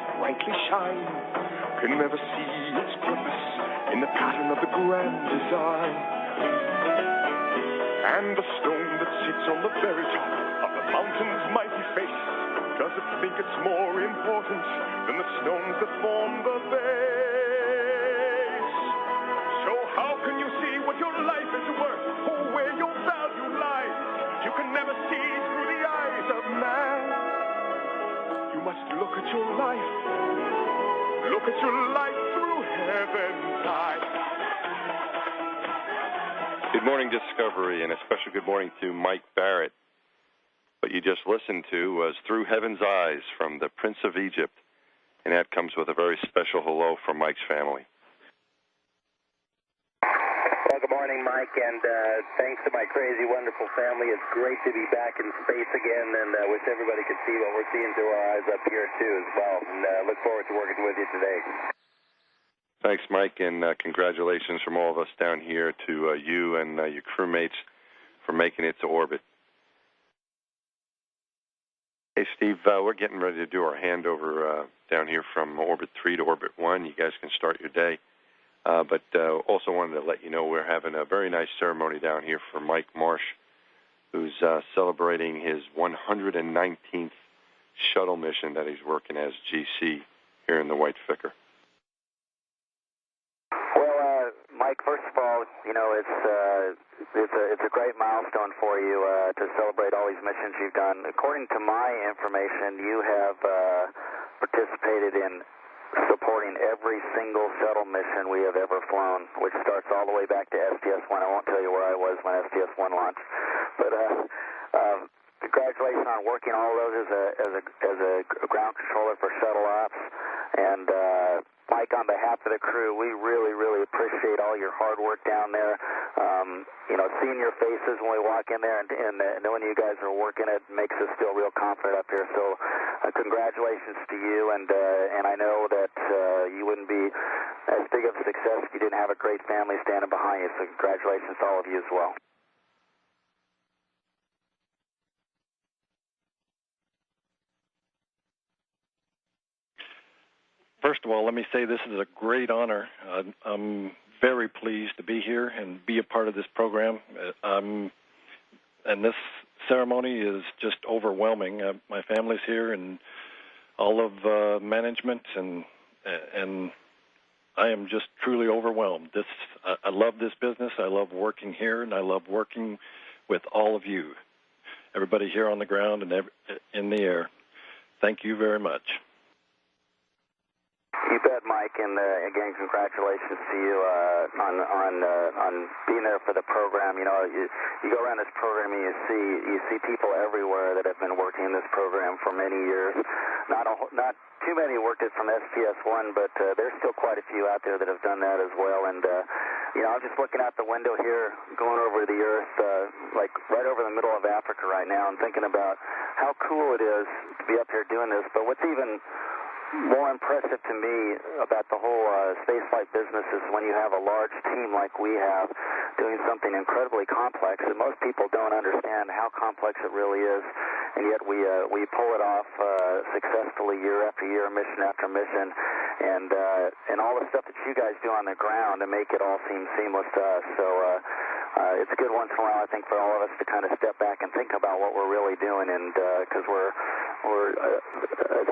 that brightly shine, can never see its purpose in the pattern of the grand design. And the stone that sits on the very top of the mountain's mighty face, does it think it's more important than the stones that form the base? So how can you see what your life is worth, or where your value lies? You can never see through the eyes of man. You must look at your life, look at your life through heaven's eyes. Good morning, Discovery, and a special good morning to Mike Barrett. What you just listened to was Through Heaven's Eyes from the Prince of Egypt, and that comes with a very special hello from Mike's family. Well, good morning, Mike, and thanks to my crazy, wonderful family. It's great to be back in space again, and I wish everybody could see what we're seeing through our eyes up here, too, as well. And look forward to working with you today. Thanks, Mike, and congratulations from all of us down here to you and your crewmates for making it to orbit. Hey, Steve, we're getting ready to do our handover down here from Orbit 3 to Orbit 1. You guys can start your day. But also wanted to let you know we're having a very nice ceremony down here for Mike Marsh, who's celebrating his 119th shuttle mission that he's working as GC here in the White Vicar. Well, Mike, first of all, you know, it's a great milestone for you to celebrate all these missions you've done. According to my information, you have participated in supporting every single shuttle mission we have ever flown, which starts all the way back to STS-1. I won't tell you where I was when STS-1 launched, but congratulations on working all those as a ground controller for shuttle ops. And Mike, on behalf of the crew, we really, really appreciate all your hard work down there. You know, seeing your faces when we walk in there and knowing you guys are working it makes us feel real confident up here. So congratulations to you, and I know that you wouldn't be as big of a success if you didn't have a great family standing behind you. So congratulations to all of you as well. First of all, let me say this is a great honor. I'm very pleased to be here and be a part of this program. And this ceremony is just overwhelming. My family's here and all of management, and I am just truly overwhelmed. I love this business. I love working here, and I love working with all of you, everybody here on the ground and in the air. Thank you very much. You bet, Mike, and again, congratulations to you on being there for the program. You know, you go around this program and you see people everywhere that have been working in this program for many years. Not too many worked it from STS-1, but there's still quite a few out there that have done that as well. And you know, I'm just looking out the window here, going over the Earth, like right over the middle of Africa right now, and thinking about how cool it is to be up here doing this. But what's even more impressive to me about the whole spaceflight business is when you have a large team like we have doing something incredibly complex that most people don't understand how complex it really is, and yet we pull it off successfully year after year, mission after mission, and all the stuff that you guys do on the ground to make it all seem seamless to us. So it's good once in a while, I think, for all of us to kind of step back and think about what we're really doing, and because we're a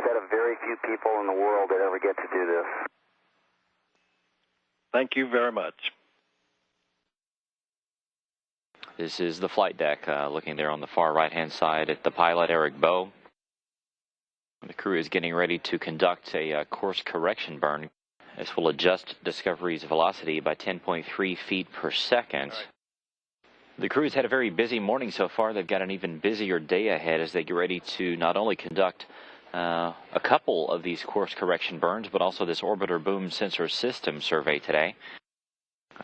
set of very few people in the world that ever get to do this. Thank you very much. This is the flight deck, looking there on the far right-hand side at the pilot, Eric Bowe. The crew is getting ready to conduct a course correction burn. This will adjust Discovery's velocity by 10.3 feet per second. The crew's had a very busy morning so far. They've got an even busier day ahead as they get ready to not only conduct a couple of these course correction burns, but also this orbiter boom sensor system survey today.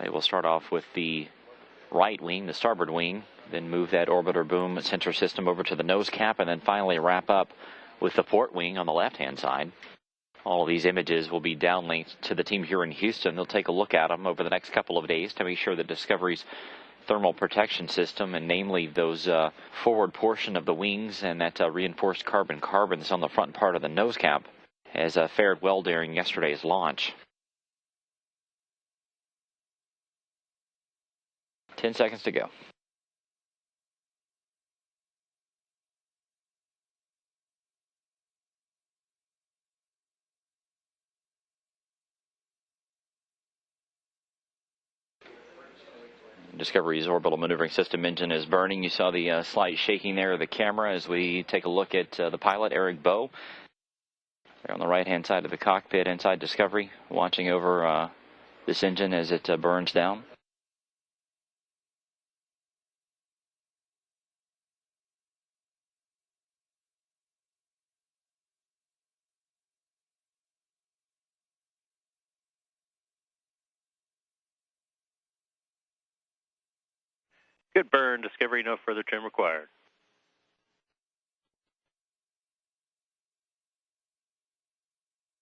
They will start off with the right wing, the starboard wing, then move that orbiter boom sensor system over to the nose cap, and then finally wrap up with the port wing on the left-hand side. All of these images will be downlinked to the team here in Houston. They'll take a look at them over the next couple of days to make sure that Discovery's thermal protection system, and namely those forward portion of the wings and that reinforced carbon that's on the front part of the nose cap, has fared well during yesterday's launch. 10 seconds to go. Discovery's orbital maneuvering system engine is burning. You saw the slight shaking there of the camera as we take a look at the pilot, Eric Bowe. There on the right-hand side of the cockpit inside Discovery, watching over this engine as it burns down. Good burn, Discovery. No further trim required.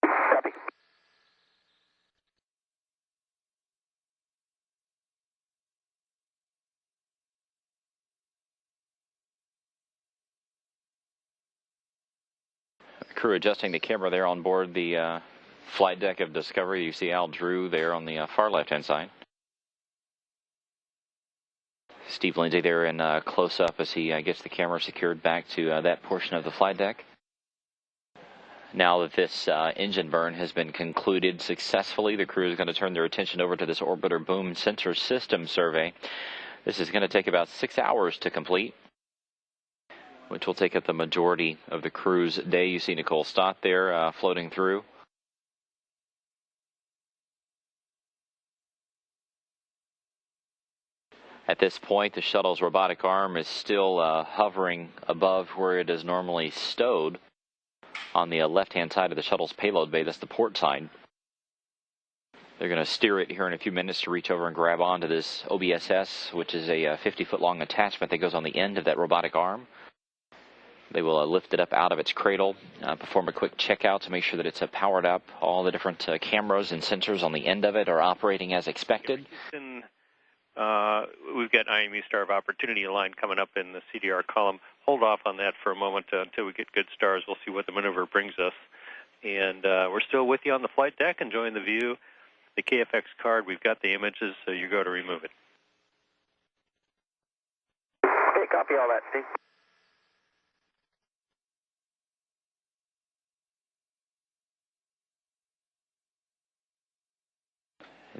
Copy. Crew adjusting the camera there on board the flight deck of Discovery. You see Al Drew there on the far left-hand side. Steve Lindsay there in close-up as he gets the camera secured back to that portion of the flight deck. Now that this engine burn has been concluded successfully, the crew is going to turn their attention over to this orbiter boom sensor system survey. This is going to take about 6 hours to complete, which will take up the majority of the crew's day. You see Nicole Stott there floating through. At this point, the shuttle's robotic arm is still hovering above where it is normally stowed on the left-hand side of the shuttle's payload bay. That's the port side. They're going to steer it here in a few minutes to reach over and grab onto this OBSS, which is a 50-foot-long attachment that goes on the end of that robotic arm. They will lift it up out of its cradle, perform a quick checkout to make sure that it's powered up. All the different cameras and sensors on the end of it are operating as expected. We've got IMU Star of Opportunity line coming up in the CDR column. Hold off on that for a moment until we get good stars. We'll see what the maneuver brings us. And we're still with you on the flight deck, enjoying the view. The KFX card, we've got the images, so you go to remove it. Okay, copy all that, Steve.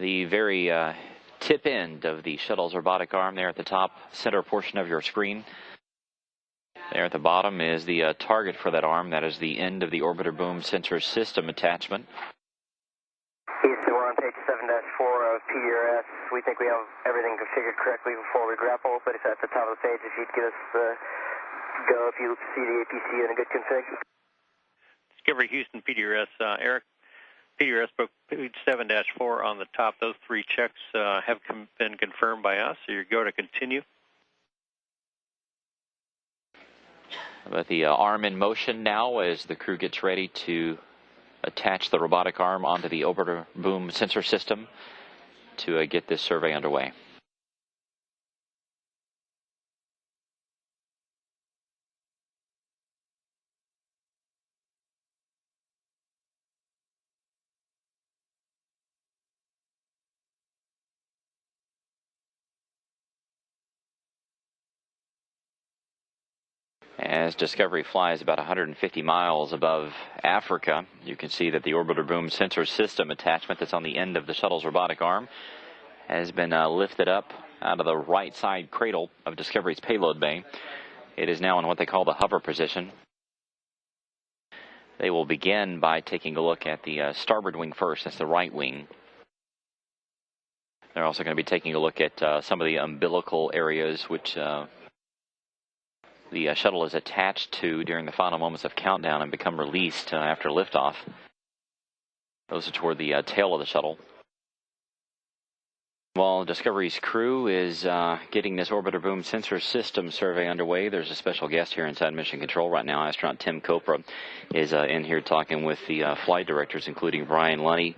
The very tip end of the shuttle's robotic arm there at the top center portion of your screen. There at the bottom is the target for that arm. That is the end of the orbiter boom sensor system attachment. Houston, we're on page 7-4 of PDRS. We think we have everything configured correctly before we grapple, but if at the top of the page, if you'd give us go if you see the APC in a good config. Discovery Houston PDRS, Eric. PDRS book page 7-4 on the top. Those three checks have been confirmed by us, so you go to continue. With the arm in motion now as the crew gets ready to attach the robotic arm onto the orbiter boom sensor system to get this survey underway. As Discovery flies about 150 miles above Africa, you can see that the orbiter boom sensor system attachment that's on the end of the shuttle's robotic arm has been lifted up out of the right side cradle of Discovery's payload bay. It is now in what they call the hover position. They will begin by taking a look at the starboard wing first. That's the right wing. They're also going to be taking a look at some of the umbilical areas which the shuttle is attached to during the final moments of countdown and become released after liftoff. Those are toward the tail of the shuttle. While Discovery's crew is getting this orbiter boom sensor system survey underway, there's a special guest here inside Mission Control right now. Astronaut Tim Kopra is in here talking with the flight directors, including Brian Lunny.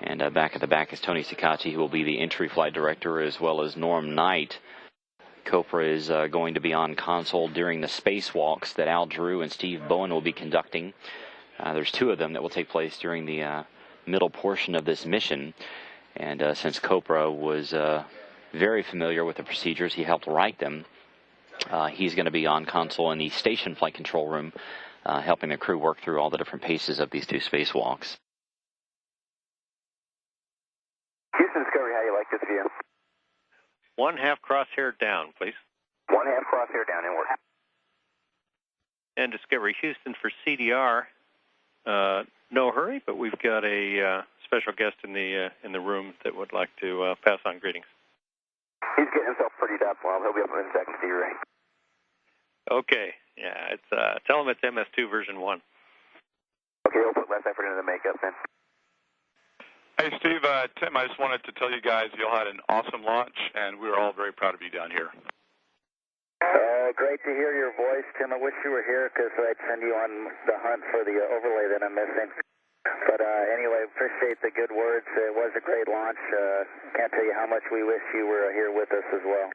And back at the back is Tony Sikachi, who will be the entry flight director, as well as Norm Knight. Kopra is going to be on console during the spacewalks that Al Drew and Steve Bowen will be conducting There's 2 of them that will take place during the middle portion of this mission. And since Copra was very familiar with the procedures, he helped write them. He's going to be on console in the station flight control room, helping the crew work through all the different paces of these 2 spacewalks. Houston Discovery, how you like this view? 1/2 crosshair down, please. 1/2 crosshair down, inward. And Discovery Houston for CDR. No hurry, but we've got a special guest in the room that would like to pass on greetings. He's getting himself prettied up. Well, he'll be up in a second, Steve Ray. Okay, yeah, it's tell him it's MS2 version 1. Okay, we'll put less effort into the makeup then. Hey, Steve, Tim, I just wanted to tell you guys you all had an awesome launch, and we were all very proud of you down here. Great to hear your voice, Tim. I wish you were here because I'd send you on the hunt for the overlay that I'm missing. But anyway, appreciate the good words. It was a great launch. Can't tell you how much we wish you were here with us as well.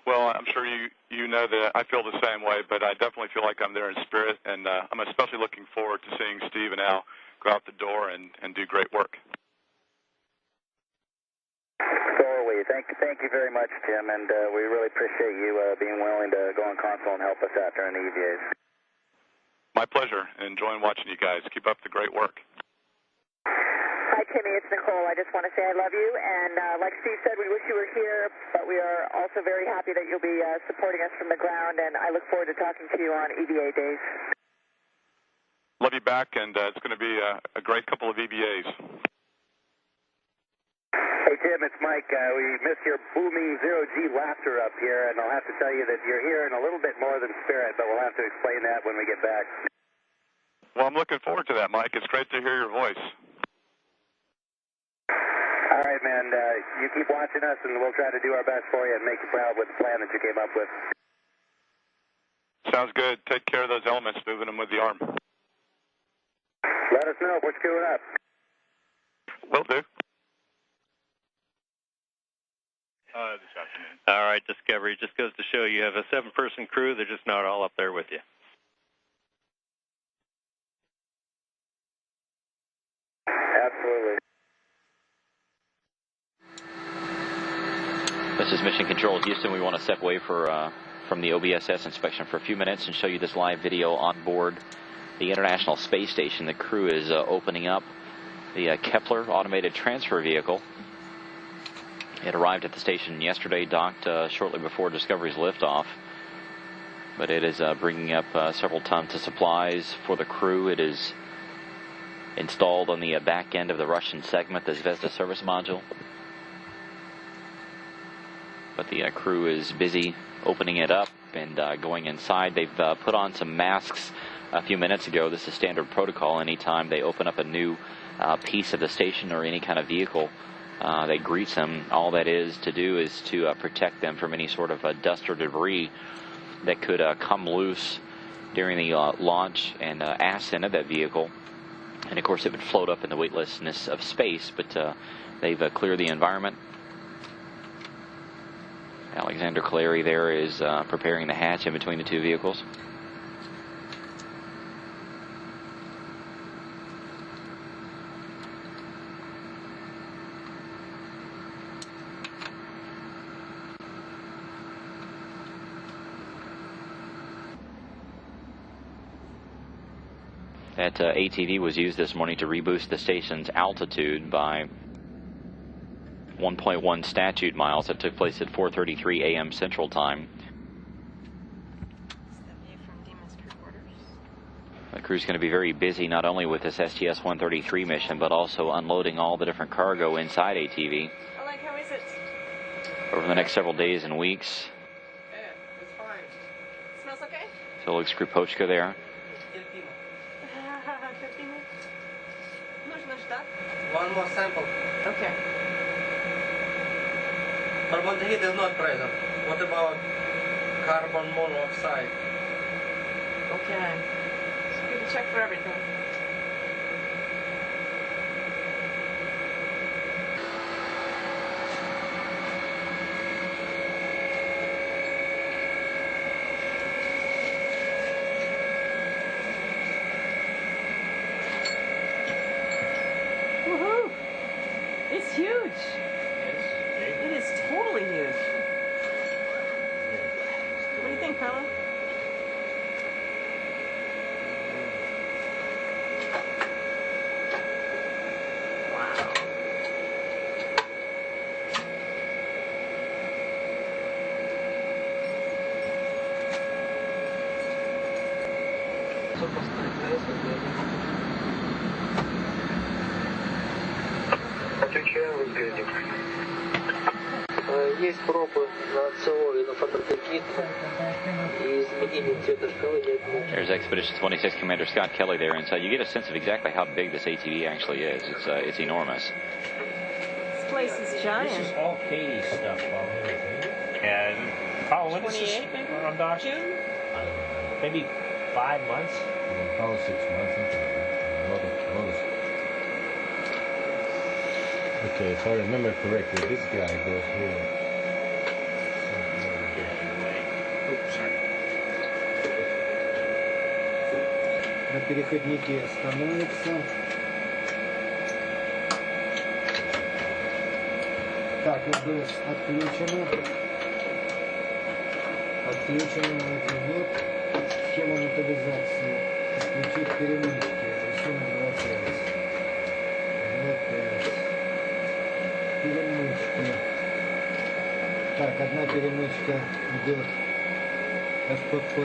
Well, I'm sure you know that I feel the same way, but I definitely feel like I'm there in spirit, and I'm especially looking forward to seeing Steve and Al go out the door and do great work. So are we. Thank you very much, Tim, and we really appreciate you being willing to go on console and help us out during the EVAs. My pleasure, and enjoying watching you guys. Keep up the great work. Hi, Timmy. It's Nicole. I just want to say I love you, and like Steve said, we wish you were here, but we are also very happy that you'll be supporting us from the ground, and I look forward to talking to you on EVA days. Love you back, and it's going to be a great couple of EVAs. Hey, Tim, it's Mike. We missed your booming zero-G laughter up here, and I'll have to tell you that you're here in a little bit more than spirit, but we'll have to explain that when we get back. Well, I'm looking forward to that, Mike. It's great to hear your voice. All right, man. You keep watching us, and we'll try to do our best for you and make you proud with the plan that you came up with. Sounds good. Take care of those elements, moving them with the arm. Let us know if we're screwing up. Will do. This afternoon. All right, Discovery. Just goes to show you have a 7-person crew. They're just not all up there with you. Absolutely. This is Mission Control Houston. We want to step away from the OBSS inspection for a few minutes and show you this live video on board the International Space Station. The crew is opening up the Kepler automated transfer vehicle. It arrived at the station yesterday, docked shortly before Discovery's liftoff. But it is bringing up several tons of supplies for the crew. It is installed on the back end of the Russian segment, the Zvezda service module. But the crew is busy opening it up and going inside. They've put on some masks a few minutes ago. This is standard protocol. Anytime they open up a new piece of the station or any kind of vehicle, they greet them. All that is to do is to protect them from any sort of dust or debris that could come loose during the launch and ascent of that vehicle. And of course it would float up in the weightlessness of space, but they've cleared the environment. Alexander Clary there is preparing the hatch in between the 2 vehicles. That ATV was used this morning to reboost the station's altitude by 1.1 statute miles. That took place at 4:33 a.m. Central Time. The crew's going to be very busy not only with this STS-133 mission, but also unloading all the different cargo inside ATV. Oleg, how is it? Over the next several days and weeks. Yeah, it's fine. Smells okay? Felix Krupochka there. One more sample. Okay. Formaldehyde is not present. What about carbon monoxide? Okay. So we can check for everything. power? Wow. Отвечаю в изгороде. Есть пробы на целлове, на фототекит и изменение цвета шкалы нет. There's Expedition 26 Commander Scott Kelly there inside. You get a sense of exactly how big this ATV actually is. It's enormous. This place is giant. This is all Katie's stuff all here, see? And Paul, when is this 28 maybe? on dock? June? I don't know. Maybe 5 months? Probably 6 months, something like that. Okay, if I remember correctly, this guy goes here. Oops, sorry. На переходнике становится. Так, ОБС отключено. Отключено вот. Схема моторизации. Включить перемычки. Рисунок 2.5. 2.5. Перемычки. Так, одна перемычка идет СПП.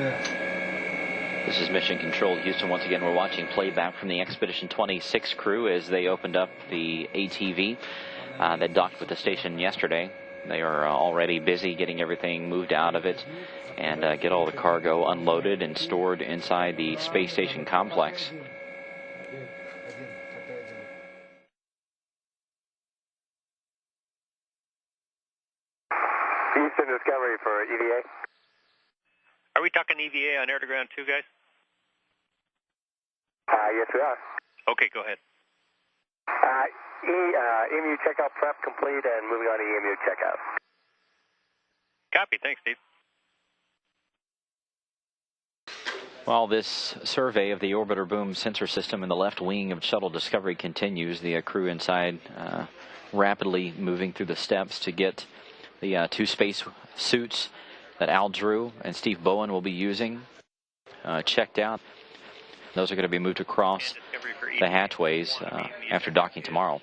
This is Mission Control, Houston. Once again, we're watching playback from the Expedition 26 crew as they opened up the ATV that docked with the station yesterday. They are already busy getting everything moved out of it and get all the cargo unloaded and stored inside the space station complex. Houston Discovery for EVA. Are we talking EVA on air to ground too, guys? Yes, we are. Okay, go ahead. EMU checkout prep complete and moving on to EMU checkout. Copy. Thanks, Steve. While this survey of the orbiter boom sensor system in the left wing of Shuttle Discovery continues, the crew inside rapidly moving through the steps to get the 2 space suits that Al Drew and Steve Bowen will be using checked out. Those are going to be moved across the hatchways after docking tomorrow.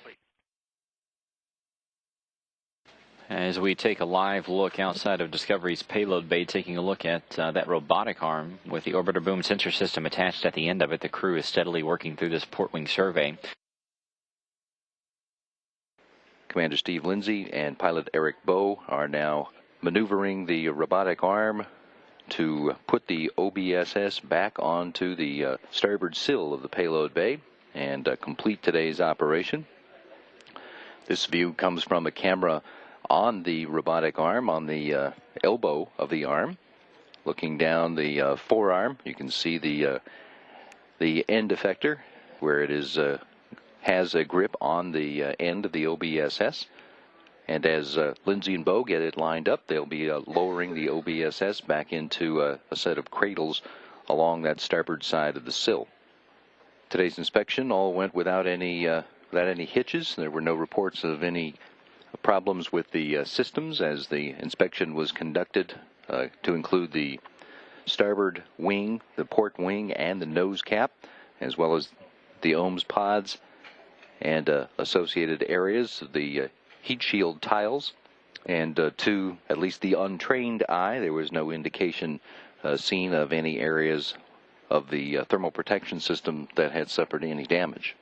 As we take a live look outside of Discovery's payload bay, taking a look at that robotic arm with the orbiter boom sensor system attached at the end of it, the crew is steadily working through this port wing survey. Commander Steve Lindsay and pilot Eric Bowe are now maneuvering the robotic arm to put the OBSS back onto the starboard sill of the payload bay and complete today's operation. This view comes from a camera on the robotic arm, on the elbow of the arm. Looking down the forearm, you can see the end effector where it is has a grip on the end of the OBSS. And as Lindsay and Bowe get it lined up, they'll be lowering the OBSS back into a set of cradles along that starboard side of the sill. Today's inspection all went without any hitches. There were no reports of any problems with the systems as the inspection was conducted to include the starboard wing, the port wing, and the nose cap, as well as the OMS pods and associated areas, the heat shield tiles, and to at least the untrained eye, there was no indication seen of any areas of the thermal protection system that had suffered any damage.